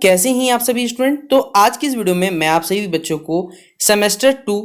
कैसे हैं आप सभी स्टूडेंट। तो आज की इस वीडियो में मैं आप सभी बच्चों को सेमेस्टर 2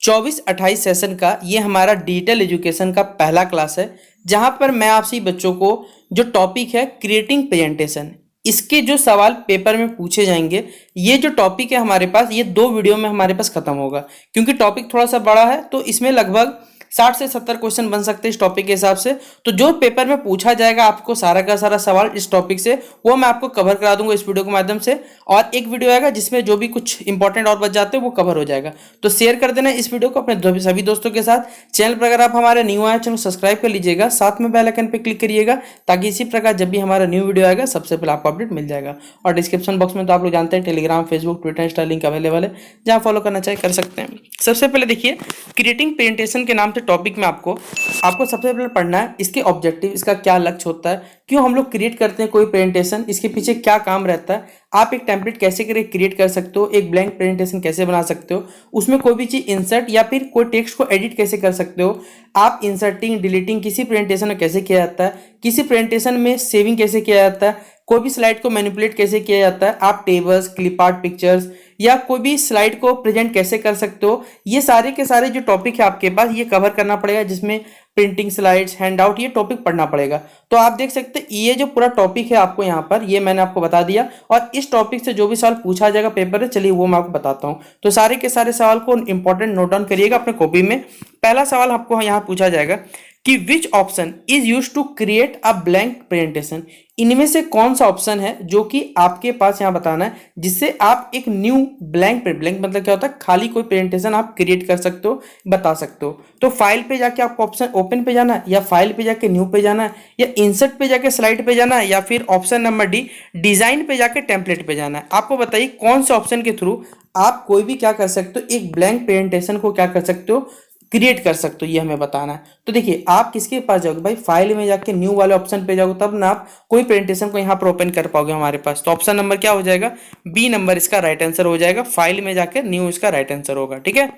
24-28 सेशन का ये हमारा डिजिटल एजुकेशन का पहला क्लास है, जहां पर मैं आप सभी बच्चों को जो टॉपिक है क्रिएटिंग प्रेजेंटेशन, इसके जो सवाल पेपर में पूछे जाएंगे, ये जो टॉपिक है हमारे पास ये 2 वीडियो में हमारे पास खत्म होगा। क्योंकि टॉपिक थोड़ा सा बड़ा है तो इसमें लगभग 60 से 70 क्वेश्चन बन सकते हैं इस टॉपिक के हिसाब से। तो जो पेपर में पूछा जाएगा आपको सारा का सारा सवाल इस टॉपिक से, वो मैं आपको कवर करा दूंगा इस वीडियो के माध्यम से। और एक वीडियो आएगा जिसमें जो भी कुछ इंपॉर्टेंट और बच जाते हैं वो कवर हो जाएगा। तो शेयर कर देना इस वीडियो को अपने सभी दोस्तों के साथ। चैनल पर अगर आप हमारे न्यू आए चैनल सब्सक्राइब कर लीजिएगा, साथ में बेल आइकन पर क्लिक करिएगा ताकि इसी प्रकार जब भी हमारा न्यू वीडियो आएगा सबसे पहले आपको अपडेट मिल जाएगा। और डिस्क्रिप्शन बॉक्स में तो आप लोग जानते हैं Telegram, Facebook, Twitter, Insta link available है, जहाँ फॉलो करना चाहे कर सकते हैं। सबसे पहले देखिए, क्रिएटिंग प्रेजेंटेशन के नाम से टॉपिक में आपको सबसे पहले पढ़ना है इसके ऑब्जेक्टिव, इसका क्या लक्ष्य होता है, क्यों हम लोग क्रिएट करते हैं कोई प्रेजेंटेशन, इसके पीछे क्या काम रहता है, आप एक टेम्पलेट कैसे क्रिएट कर सकते हो, एक ब्लैंक प्रेजेंटेशन कैसे बना सकते हो, उसमें कोई भी चीज इंसर्ट या फिर कोई टेक्स्ट को एडिट कैसे कर सकते हो, आप इंसर्टिंग डिलीटिंग किसी प्रेजेंटेशन में कैसे किया जाता है, किसी प्रेजेंटेशन में सेविंग कैसे किया जाता है, कोई भी स्लाइड को मैनिपुलेट कैसे किया जाता है, आप टेबल्स, क्लिप आर्ट, पिक्चर्स या कोई भी स्लाइड को प्रेजेंट कैसे कर सकते हो, ये सारे के सारे जो टॉपिक है आपके पास ये कवर करना पड़ेगा, जिसमें प्रिंटिंग स्लाइड्स, हैंडआउट, ये टॉपिक पढ़ना पड़ेगा। तो आप देख सकते हैं ये जो पूरा टॉपिक है आपको यहाँ पर ये मैंने आपको बता दिया, और इस टॉपिक से जो भी सवाल पूछा जाएगा पेपर में, चलिए वो मैं आपको बताता हूँ। तो सारे के सारे सवाल को इंपॉर्टेंट नोट डाउन करिएगा अपने कॉपी में। पहला सवाल आपको यहाँ पूछा जाएगा कि which option is use to create a blank presentation, इनमें से कौन सा ऑप्शन है जो कि आपके पास यहाँ बताना है जिससे आप एक न्यू ब्लैंक मतलब क्या होता है, खाली कोई प्रेजेंटेशन आप क्रिएट कर सकते हो, बता सकते हो। तो फाइल पे जाके आपको ऑप्शन ओपन पे जाना है, या फाइल पे जाके न्यू पे जाना है, या इंसर्ट पे जाके स्लाइड पे जाना है, या फिर ऑप्शन नंबर डी डिजाइन पे जाके टेम्पलेट पे जाना है। आपको बताइए कौन से ऑप्शन के थ्रू आप कोई भी क्या कर सकते हो, एक ब्लैंक प्रेजेंटेशन को क्या कर सकते हो, क्रिएट कर सकते हो, ये हमें बताना है। तो देखिए आप किसके पास जाओगे भाई, फाइल में जाके न्यू वाले ऑप्शन पे जाओगे, तब ना आप कोई प्रेजेंटेशन को यहाँ पर ओपन कर पाओगे हमारे पास। तो ऑप्शन नंबर क्या हो जाएगा, बी नंबर इसका राइट आंसर हो जाएगा, फाइल में जाकर न्यू इसका राइट आंसर होगा। ठीक है,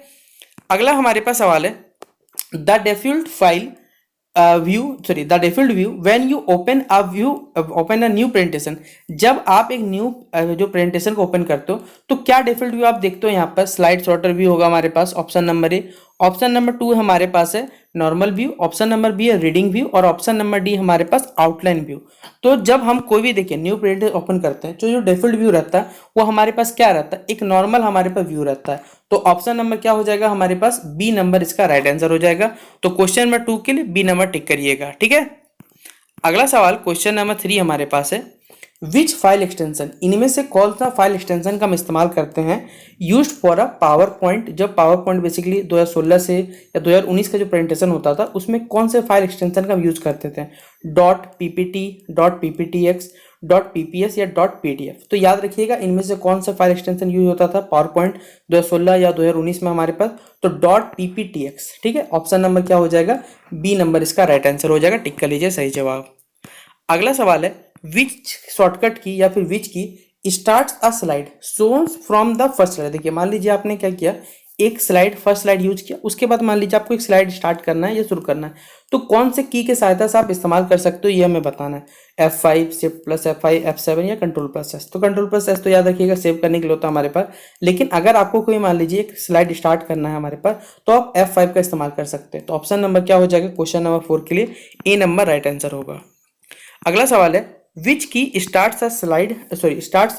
अगला हमारे पास सवाल है, the default file the default view when you open a new presentation, जब आप एक न्यू जो प्रेजेंटेशन को ओपन करते हो तो क्या डिफॉल्ट व्यू आप देखते हो, यहाँ पर स्लाइड सॉर्टर व्यू होगा हमारे पास, option number A. Option number 2 हमारे पास है normal view, option number B है रीडिंग व्यू, और ऑप्शन नंबर डी हमारे पास आउटलाइन व्यू। तो जब हम कोई भी देखिए न्यू प्रेजेंटेशन ओपन करते हैं, तो जो डिफॉल्ट व्यू रहता है वो हमारे पास क्या रहता है, एक नॉर्मल हमारे पास व्यू रहता है। तो ऑप्शन नंबर क्या हो जाएगा हमारे पास, बी नंबर इसका राइट आंसर हो जाएगा। तो क्वेश्चन नंबर 2 के लिए बी नंबर टिक करिएगा। ठीक है, अगला सवाल क्वेश्चन नंबर 3 हमारे पास है, विच फाइल एक्सटेंशन, इनमें से कौन सा फाइल एक्सटेंशन का हम इस्तेमाल करते हैं used for a power point. जब पावर पॉइंट बेसिकली 2016 से या 2019 का जो प्रेजेंटेशन होता था उसमें कौन से फाइल एक्सटेंशन का हम यूज करते थे, dot PPT, dot PPTX, dot PPS या डॉट पीडीएफ। तो याद रखिएगा इनमें से कौन सा फाइल एक्सटेंशन यूज होता था पावर पॉइंट 2016 या 2019 में हमारे पास, तो डॉट पीपीटीएक्स। ठीक है, ऑप्शन नंबर क्या हो जाएगा, बी नंबर इसका राइट आंसर हो जाएगा, टिक कर लीजिए सही जवाब। अगला सवाल है, विच शॉर्टकट की या फिर which key start a slide शोन्स फ्रॉम द फर्स्ट स्लाइड। देखिए मान लीजिए आपने क्या किया, एक स्लाइड फर्स्ट स्लाइड यूज किया, उसके बाद मान लीजिए आपको एक स्लाइड स्टार्ट करना है या शुरू करना है, तो कौन से की के सहायता से आप इस्तेमाल कर सकते हो ये हमें बताना है। F5, shift plus F5, F7 या कंट्रोल प्लस एस। तो कंट्रोल प्लस एस तो याद रखिएगा सेव करने के लिए होता है हमारे पास, लेकिन अगर आपको कोई मान लीजिए एक स्लाइड स्टार्ट करना है हमारे पास तो आप F5 का इस्तेमाल कर सकते हैं। तो ऑप्शन नंबर क्या हो जाएगा क्वेश्चन नंबर 4 के लिए, ए नंबर राइट आंसर होगा। अगला सवाल है, विच की starts a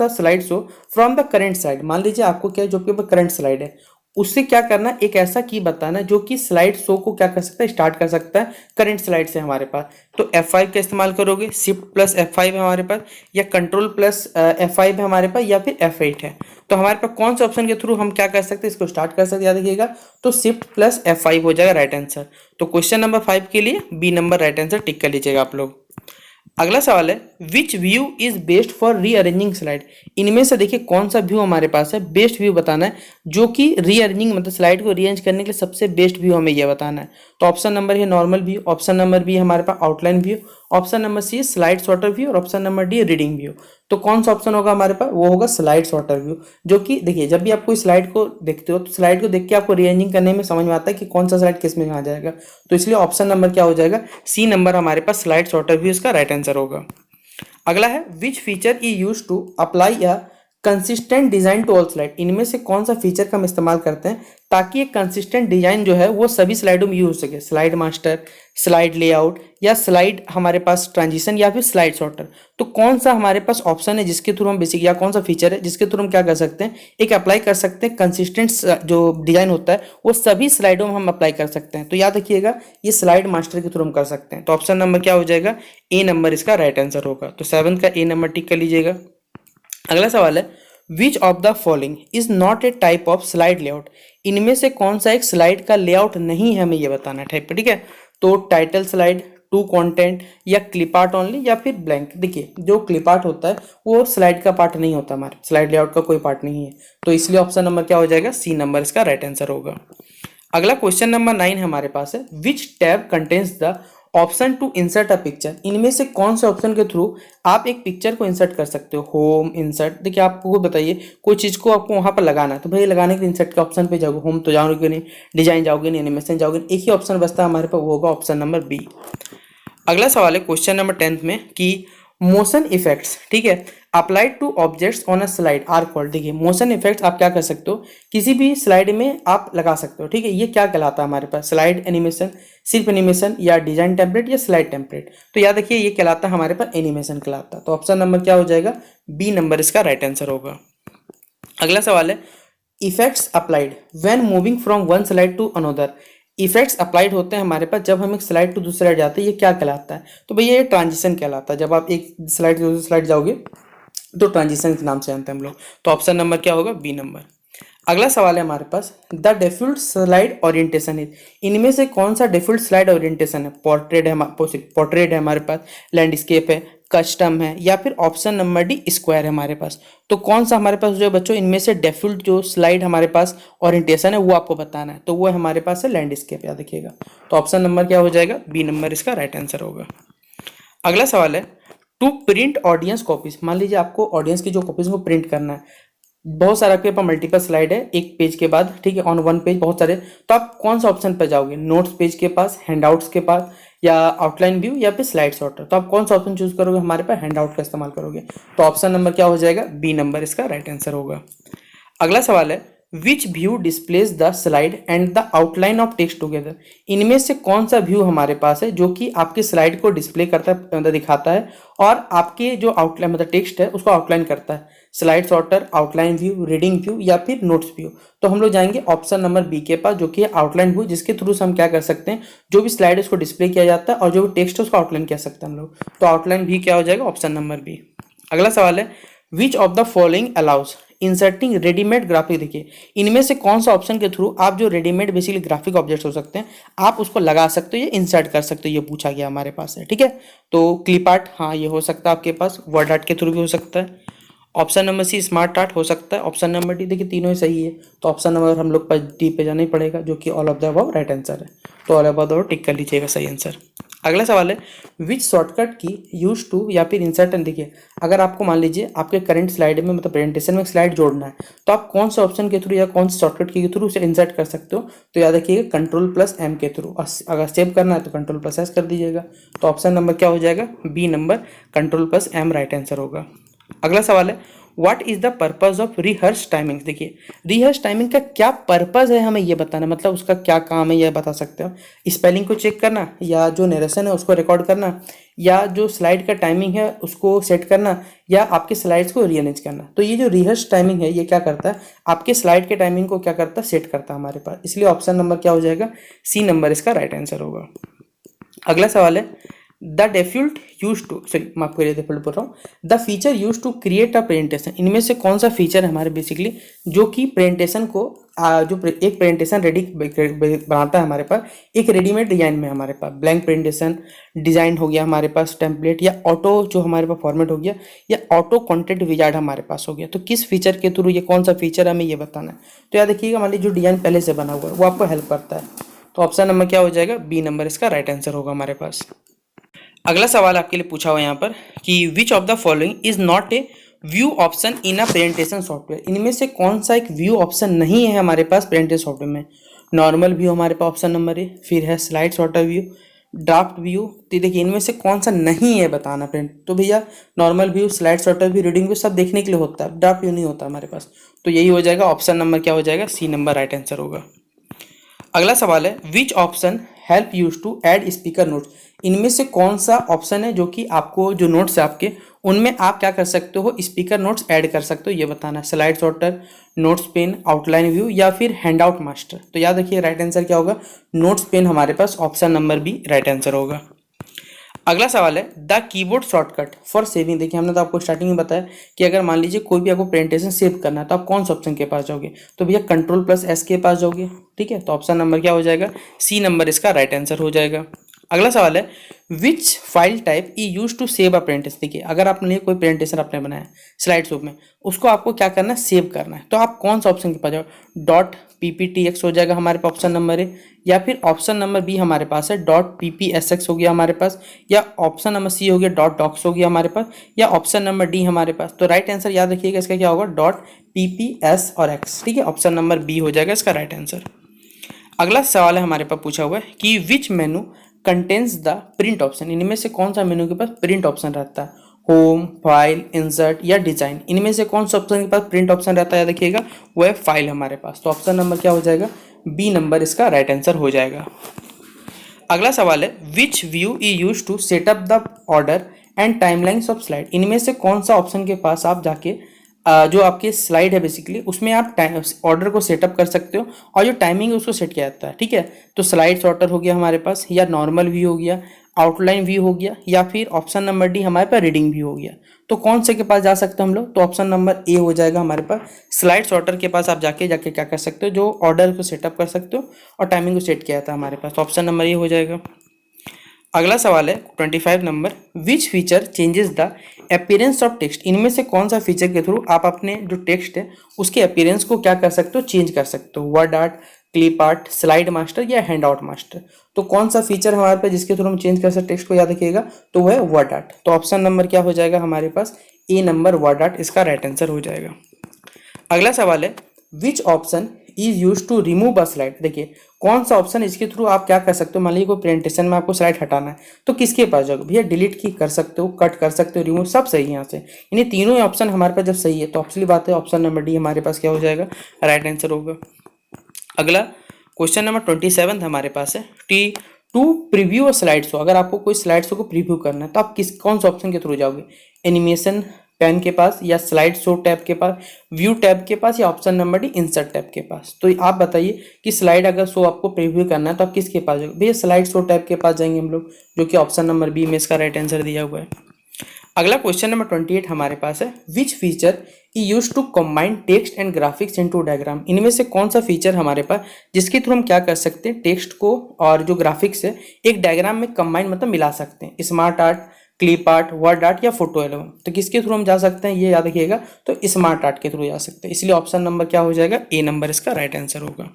slide show from the current slide. मान लीजिए आपको क्या है, जो कि करंट स्लाइड है उससे क्या करना, एक ऐसा की बताना जो कि स्लाइड शो को क्या कर सकता है, स्टार्ट कर सकता है करंट स्लाइड से हमारे पास। तो F5 का इस्तेमाल करोगे, शिफ्ट प्लस F5 है हमारे पास, या कंट्रोल प्लस F5 है हमारे पास, या फिर F8 है। तो हमारे पास कौन से ऑप्शन के थ्रू हम क्या कर सकते हैं, इसको स्टार्ट कर सकते हैं, याद रखिएगा। तो शिफ्ट प्लस F5 हो जाएगा राइट आंसर। तो क्वेश्चन नंबर 5 के लिए B number right answer tick कर लीजिएगा आप लोग। अगला सवाल है, which view is best for rearranging slide. इनमें से देखिए कौन सा व्यू हमारे पास है, बेस्ट व्यू बताना है जो कि रीअरेंजिंग मतलब स्लाइड को रीअरेंज करने के लिए सबसे बेस्ट व्यू हमें यह बताना है। तो ऑप्शन नंबर है normal view, option number B हमारे पास outline view, option number C slide sorter view, और option number D reading view. तो कौन सा ऑप्शन होगा हमारे पास, वो होगा स्लाइड सॉर्टर व्यू। जो कि देखिए जब भी आप कोई स्लाइड को देखते हो तो स्लाइड को देख के आपको रीअरेंजिंग करने में समझ में आता है कि कौन सा स्लाइड किस में आ जाएगा। तो इसलिए ऑप्शन नंबर क्या हो जाएगा, सी नंबर हमारे पास स्लाइड सॉर्टर व्यू इसका राइट आंसर होगा। अगला है, which feature E use to apply या consistent design to all slide, इनमें से कौन सा फीचर का हम इस्तेमाल करते हैं ताकि एक कंसिस्टेंट डिजाइन जो है वो सभी स्लाइडों में यूज हो सके? स्लाइड मास्टर, स्लाइड लेआउट, या स्लाइड हमारे पास ट्रांजिशन, या फिर स्लाइड सॉर्टर। तो कौन सा हमारे पास ऑप्शन है जिसके थ्रू हम बेसिक, या कौन सा फीचर है जिसके थ्रू हम क्या कर सकते हैं, एक अप्लाई कर सकते हैं कंसिस्टेंट जो डिजाइन होता है वो सभी स्लाइडों में हम अप्लाई कर सकते हैं? तो याद रखिएगा ये स्लाइड मास्टर के थ्रू हम कर सकते हैं। तो ऑप्शन नंबर क्या हो जाएगा? ए नंबर इसका राइट आंसर होगा। तो 7 का ए नंबर टिक कर लीजिएगा। अगला सवाल है, which of the following is not a type of slide layout, इनमें से कौन सा एक स्लाइड का लेआउट नहीं है, हमें ये बताना है टाइप पे, ठीक है? तो टाइटल स्लाइड, टू कंटेंट, या क्लिप आर्ट ओनली, या फिर ब्लैंक। देखिए जो क्लिप आर्ट होता है वो स्लाइड का पार्ट नहीं होता, हमारे स्लाइड लेआउट का कोई पार्ट नहीं है। तो इसलिए ऑप्शन नंबर क्या हो जाएगा? सी नंबर इसका राइट आंसर होगा। अगला क्वेश्चन नंबर 9 हमारे पास है, which tab contains the option to insert a picture, इनमें से कौन से ऑप्शन के थ्रू आप एक पिक्चर को इंसर्ट कर सकते हो? Home, insert. देखिए आपको बताइए कोई चीज़ को आपको वहाँ पर लगाना है तो भाई लगाने के लिए इंसर्ट के ऑप्शन पे जाओगे, होम तो जाओगे नहीं, डिजाइन जाओगे नहीं, एनिमेशन जाओगे नहीं, एक ही ऑप्शन बचता है हमारे पास, वो होगा ऑप्शन नंबर बी। अगला सवाल है क्वेश्चन नंबर 10 में कि मोशन इफेक्ट्स, ठीक है, applied to objects on a slide are called. देखिए मोशन इफेक्ट्स आप क्या कर सकते हो, किसी भी स्लाइड में आप लगा सकते हो, ठीक है? ये क्या कहलाता है हमारे पास? स्लाइड एनिमेशन, सिर्फ एनिमेशन, या डिजाइन टेम्पलेट, या स्लाइड टेम्पलेट। तो याद रखिए ये कहलाता है हमारे पास एनिमेशन कहलाता है। तो ऑप्शन नंबर क्या हो जाएगा? बी नंबर इसका राइट आंसर होगा। अगला सवाल है, effects applied when moving from one slide to another, effects applied होते हैं हमारे पास जब हम एक स्लाइड टू दूसरी स्लाइड जाते हैं, ये क्या कहलाता है? तो भैया ये ट्रांजिशन कहलाता है। जब आप एक स्लाइड से दूसरी स्लाइड जाओगे तो ट्रांजिशन के नाम से जानते हैं हम लोग। तो ऑप्शन नंबर क्या होगा? B number. अगला सवाल है हमारे पास, the default slide orientation is, इनमें से कौन सा डिफॉल्ट स्लाइड ओरिएंटेशन है? पोर्ट्रेट है हमारे पास, लैंडस्केप है, कस्टम है, या फिर ऑप्शन नंबर डी स्क्वायर है हमारे पास। तो कौन सा हमारे पास जो बच्चों इनमें से डिफॉल्ट जो स्लाइड हमारे पास ओरिएंटेशन है वो आपको बताना है। तो वो हमारे पास है लैंडस्केप, याद रखिएगा। तो ऑप्शन नंबर क्या हो जाएगा? बी नंबर इसका राइट आंसर होगा। अगला सवाल है, टू प्रिंट ऑडियंस कॉपीज, मान लीजिए आपको ऑडियंस की जो कॉपीज को प्रिंट करना है, बहुत सारा आपके पास मल्टीपल स्लाइड है एक पेज के बाद, ठीक है, ऑन वन पेज बहुत सारे, तो आप कौन सा ऑप्शन पर जाओगे? नोट्स पेज के पास, हैंडआउट्स के पास, या आउटलाइन व्यू, या फिर स्लाइड सॉर्टर। तो आप कौन सा ऑप्शन चूज करोगे? हमारे पास हैंडआउट का इस्तेमाल करोगे। तो ऑप्शन नंबर क्या हो जाएगा? बी नंबर इसका राइट आंसर होगा। अगला सवाल है, which view displays the slide and the outline of text together, इनमें से कौन सा व्यू हमारे पास है जो कि आपके स्लाइड को डिस्प्ले करता है, मतलब दिखाता है, और आपके जो आउटलाइन मतलब टेक्स्ट है उसको आउटलाइन करता है? Slide sorter, outline view, reading view, या फिर नोट्स व्यू। तो हम लोग जाएंगे ऑप्शन नंबर बी के पास, जो कि आउटलाइन व्यू, जिसके थ्रू से हम क्या कर सकते हैं, जो भी स्लाइड है उसको डिस्प्ले किया जाता है और जो भी टेक्स्ट है उसको आउटलाइन कर सकते हैं हम लोग। तो आउटलाइन भी क्या हो जाएगा? Option number B. अगला सवाल है, which of the following allows inserting readymade graphic, देखिए इनमें से कौन सा ऑप्शन के थ्रू आप जो रेडीमेड बेसिकली ग्राफिक ऑब्जेक्ट्स हो सकते हैं आप उसको लगा सकते हो या इंसर्ट कर सकते हो, ये पूछा गया हमारे पास है, ठीक है? तो क्लिप आर्ट, हाँ ये हो सकता है आपके पास, वर्ड आर्ट के थ्रू भी हो सकता है, option number C smart art हो सकता है, ऑप्शन नंबर डी, देखिए तीनों ही सही है। तो ऑप्शन नंबर हम लोग पर डी पे जाना ही पड़ेगा, जो कि all of the above right answer है। तो ऑल ऑफ द अबव टिक कर लीजिएगा सही आंसर। अगला सवाल है, विच शॉर्टकट की यूज टू, या फिर इंसर्ट एंड, देखिए अगर आपको मान लीजिए आपके करंट स्लाइड में मतलब प्रेजेंटेशन में एक स्लाइड जोड़ना है तो आप कौन से ऑप्शन के थ्रू या कौन से शॉर्टकट के थ्रू उसे इंसर्ट कर सकते हो? तो याद रखिएगा कंट्रोल प्लस एम के थ्रू, अगर सेव करना है तो कंट्रोल प्लस एस कर दीजिएगा। तो ऑप्शन नंबर क्या हो जाएगा? B number, control plus M right answer होगा। अगला सवाल है, what is the purpose of rehearse timing, देखिए रिहर्स टाइमिंग का क्या पर्पज है हमें ये बताना, मतलब उसका क्या काम है ये बता सकते हो? स्पेलिंग को चेक करना, या जो नरेशन है उसको रिकॉर्ड करना, या जो स्लाइड का टाइमिंग है उसको सेट करना, या आपके स्लाइड्स को रीअरेंज करना। तो ये जो रिहर्स टाइमिंग है ये क्या करता है? आपके स्लाइड के टाइमिंग को क्या करता है? सेट करता है हमारे पास। इसलिए ऑप्शन नंबर क्या हो जाएगा? सी नंबर इसका राइट आंसर होगा। अगला सवाल है, the default use to, sorry माफ करिए डिफॉल्ट बोल रहा हूँ, the feature use to create a presentation, इनमें से कौन सा फीचर है हमारे बेसिकली जो कि प्रेजेंटेशन को जो एक प्रेजेंटेशन रेडी बनाता है हमारे पास एक रेडीमेड डिजाइन में? हमारे पास ब्लैंक प्रेजेंटेशन डिजाइन हो गया हमारे पास, टेम्पलेट, या ऑटो जो हमारे पास फॉर्मेट हो गया, या ऑटो कंटेंट विजार्ड हमारे पास हो गया। तो किस फीचर के थ्रू ये कौन सा फीचर हमें ये बताना है? तो याद रखिएगा मान लीजिए जो डिजाइन पहले से बना हुआ है वो आपको हेल्प करता है। तो ऑप्शन नंबर क्या हो जाएगा? बी नंबर इसका राइट आंसर होगा हमारे पास। अगला सवाल आपके लिए पूछा हुआ यहाँ पर कि विच of the following is not a view option in a presentation software, इनमें से कौन सा एक व्यू ऑप्शन नहीं है हमारे पास प्रेजेंटेशन सॉफ्टवेयर में? नॉर्मल व्यू हमारे पास ऑप्शन नंबर ए, फिर है slide sorter view, draft view. तो देखिए इनमें से कौन सा नहीं है बताना फ्रेंड। तो भैया normal view, slide sorter view, reading view सब देखने के लिए होता है, ड्राफ्ट व्यू नहीं होता हमारे पास। तो यही हो जाएगा ऑप्शन नंबर क्या हो जाएगा, सी नंबर राइट आंसर होगा। अगला सवाल है which option help use to add speaker notes. इनमें से कौन सा ऑप्शन है जो कि आपको जो नोट्स है आपके उनमें आप क्या कर सकते हो, स्पीकर नोट्स ऐड कर सकते हो, ये बताना है। Slide sorter, notes pane, outline view या फिर हैंड आउट मास्टर। तो याद रखिए राइट आंसर क्या होगा, नोट्स पेन हमारे पास option number B right answer होगा। अगला सवाल है the keyboard shortcut for saving. देखिए हमने तो आपको स्टार्टिंग में बताया कि अगर मान लीजिए कोई भी आपको प्रेजेंटेशन सेव करना है तो आप कौन सा ऑप्शन के पास जाओगे, तो भैया कंट्रोल प्लस एस के पास जाओगे। ठीक है, तो ऑप्शन नंबर क्या हो जाएगा, सी नंबर इसका राइट आंसर हो जाएगा। अगला सवाल है which file type we use to save a presentation. देखिए अगर आपने कोई प्रेजेंटेशन आपने बनाया स्लाइड शो में, उसको आपको क्या करना है, सेव करना है, तो आप कौन सा ऑप्शन के पास जाओ, डॉट PPTX हो जाएगा हमारे पास ऑप्शन नंबर ए, या फिर ऑप्शन नंबर बी हमारे पास है डॉट PPSX हो गया हमारे पास, या ऑप्शन नंबर सी हो गया डॉट डॉक्स हो गया हमारे पास, या ऑप्शन नंबर डी हमारे पास। तो राइट आंसर याद रखिएगा इसका क्या होगा, डॉट PPS और एक्स। ठीक है, ऑप्शन नंबर बी हो जाएगा इसका राइट आंसर। अगला सवाल है हमारे पास पूछा हुआ है कि which menu contains the print option. इनमें से कौन सा मेनू के पास प्रिंट ऑप्शन रहता है, होम, फाइल, इंसर्ट या डिजाइन। इनमें से कौन सा ऑप्शन के पास प्रिंट ऑप्शन रहता है, देखिएगा वो है फाइल हमारे पास। तो ऑप्शन नंबर क्या हो जाएगा, बी नंबर इसका राइट आंसर हो जाएगा। अगला सवाल है which view we use to setup the order and timelines of slide. इनमें से कौन सा ऑप्शन के पास आप जाके जो आपके स्लाइड है बेसिकली उसमें आप ऑर्डर को सेटअप कर सकते हो और जो टाइमिंग है उसको सेट किया जाता है। ठीक है, तो स्लाइड सॉर्टर हो गया हमारे पास, या नॉर्मल व्यू हो गया, आउटलाइन व्यू हो गया, या फिर ऑप्शन नंबर डी हमारे पास रीडिंग व्यू हो गया। तो कौन से के पास जा सकते हैं हम लोग, तो ऑप्शन नंबर ए हो जाएगा हमारे पास, स्लाइड सॉर्टर के पास आप जाके जाके क्या कर सकते हो, जो ऑर्डर को सेटअप कर सकते हो और टाइमिंग को सेट किया जाता है हमारे पास। तो ऑप्शन नंबर ए हो जाएगा। अगला सवाल है 25 number which feature changes the appearance of text. इनमें से कौन सा फीचर के थ्रू आप अपने जो टेक्स्ट है उसके अपीयरेंस को क्या कर सकते हो, चेंज कर सकते हो। Word art, clip art, slide master या हैंड आउट मास्टर। तो कौन सा फीचर हमारे पास जिसके थ्रू हम चेंज कर सकते टेक्स्ट को, याद रखिएगा, तो वह है वर्ड आर्ट। तो ऑप्शन नंबर क्या हो जाएगा हमारे पास, ए नंबर वर्ड आर्ट इसका राइट आंसर हो जाएगा। अगला सवाल है which option is use to remove a slide. देखिए कौन सा ऑप्शन इसके थ्रू आप क्या कर सकते हो, मान लीजिए कोई प्रेजेंटेशन में आपको स्लाइड हटाना है तो किसके पास जाओगे, भैया डिलीट की कर सकते हो, कट कर सकते हो, रिमूव, सब सही है यहाँ से। इन्हें तीनों ही ऑप्शन हमारे पास जब सही है तो ऑप्शनली बात है ऑप्शन नंबर डी हमारे पास क्या हो जाएगा, राइट आंसर होगा। अगला क्वेश्चन नंबर 27 हमारे पास है T to preview a slide show. अगर आपको कोई स्लाइड शो को प्रीव्यू करना है तो आप कौन सा ऑप्शन के थ्रू जाओगे, एनिमेशन पेन के पास, या स्लाइड शो टैब के पास, व्यू टैब के पास, या option number D insert tab के पास। तो आप बताइए कि स्लाइड अगर शो आपको प्रीव्यू करना है तो आप किसके पास जाओगे, भैया स्लाइड शो टैब के पास जाएंगे हम लोग, जो कि ऑप्शन नंबर बी में इसका राइट आंसर दिया हुआ है। अगला क्वेश्चन नंबर 28 हमारे पास है which feature E use to combine text and graphics into diagram. इनमें से कौन सा फीचर हमारे पास जिसके थ्रू हम क्या कर सकते हैं, टेक्स्ट को और जो ग्राफिक्स है एक डायग्राम में कंबाइन मतलब मिला सकते हैं। Smart art, clip art, word art या फोटो एल्बम। तो किसके थ्रू हम जा सकते हैं ये याद रखिएगा, तो स्मार्ट आर्ट के थ्रू जा सकते हैं। इसलिए ऑप्शन नंबर क्या हो जाएगा, ए नंबर इसका राइट आंसर होगा।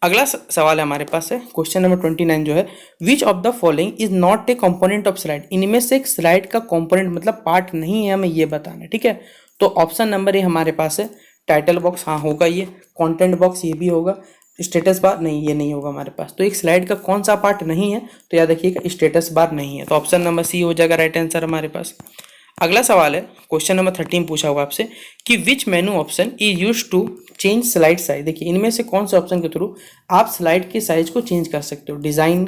अगला सवाल हमारे पास है क्वेश्चन नंबर 29 जो है which of the following is not a component of slide. इनमें से एक स्लाइड का कंपोनेंट मतलब पार्ट नहीं है, हमें ये बताना है। ठीक है, तो ऑप्शन नंबर ए हमारे पास है टाइटल बॉक्स, हाँ होगा ये, कंटेंट बॉक्स ये भी होगा, स्टेटस बार नहीं, ये नहीं होगा हमारे पास। तो एक स्लाइड का कौन सा पार्ट नहीं है, तो याद रखिएगा स्टेटस बार नहीं है। तो ऑप्शन नंबर सी हो जाएगा राइट आंसर हमारे पास। अगला सवाल है क्वेश्चन नंबर 13 पूछा हुआ आपसे कि which menu option is use to change slide size. देखिए इनमें से कौन से ऑप्शन के थ्रू आप स्लाइड के साइज को चेंज कर सकते हो, डिजाइन,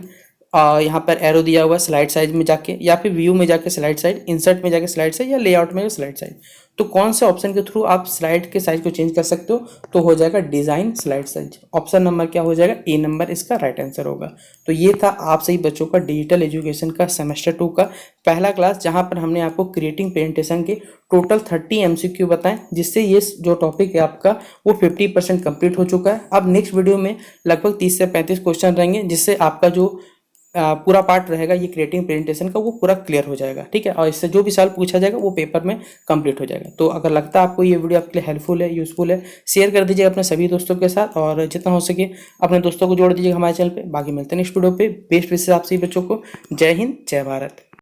यहाँ पर एरो दिया हुआ स्लाइड साइज में जाके, या फिर व्यू में जाके स्लाइड साइज, इंसर्ट में जाके स्लाइड साइज, या लेआउट में स्लाइड साइज। तो कौन से ऑप्शन के थ्रू आप स्लाइड के साइज को चेंज कर सकते हो, तो हो जाएगा design slide size. Option number क्या हो जाएगा, ए नंबर इसका राइट आंसर होगा। तो ये था आप सही बच्चों का डिजिटल एजुकेशन का सेमेस्टर 2 का पहला क्लास, जहां पर हमने आपको क्रिएटिंग प्रेजेंटेशन के टोटल 30 MCQ बताएं, जिससे ये जो टॉपिक है आपका वो 50% कंप्लीट हो चुका है। अब नेक्स्ट वीडियो में लगभग 30 से 35 क्वेश्चन रहेंगे, जिससे आपका जो पूरा पार्ट रहेगा ये क्रिएटिंग प्रेजेंटेशन का वो पूरा क्लियर हो जाएगा। ठीक है, और इससे जो भी सवाल पूछा जाएगा वो पेपर में कंप्लीट हो जाएगा। तो अगर लगता है आपको ये वीडियो आपके लिए हेल्पफुल है, यूजफुल है, शेयर कर दीजिएगा अपने सभी दोस्तों के साथ, और जितना हो सके अपने दोस्तों को जोड़ दीजिएगा हमारे चैनल पे। बाकी मिलते हैं नेक्स्ट वीडियो पे। बेस्ट विशेष आप सभी बच्चों को। जय हिंद, जय भारत।